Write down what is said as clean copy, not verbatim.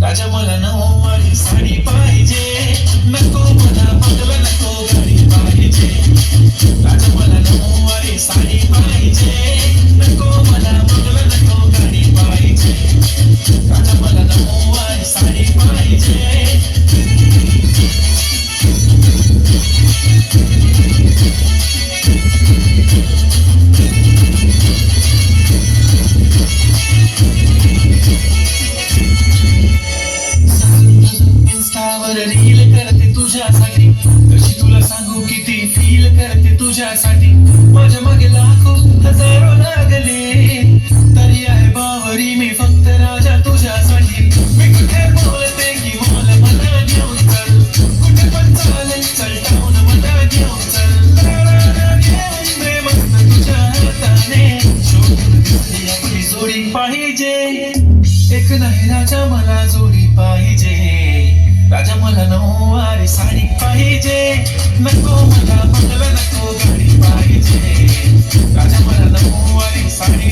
राजा मला नऊवारी साडी पाहिजे, नको मला बंगला नको गाडी पाहिजे. राजा मला नऊवारी साडी पाहिजे, नको मला बंगला नको गाडी पाहिजे. राजा मला नऊवारी साडी पाहिजे. रील करते तुझ्यासाठी, कशी तुला सांगू किती फील करते तुझ्यासाठी. माझ्या मागे लाखो हजारो लागले, तरी आहे बावरी मी फक्त राजा तुझ्यासाठी. मी कुठे बोलते की बोल मला घेऊन चल, कुठे पण चालेल चल टाऊन मला घेऊन चल. घेऊन दे मस्त तुझ्या हाताने, शोधून दिसली आपली जोडी पाहिजे. एक नाही राजा मला जोडी पाहिजे. राजा मला नऊवारी साडी पाहिजे, नको मला बंगला नको गाडी पाहिजे. राजा मला नऊवारी साडी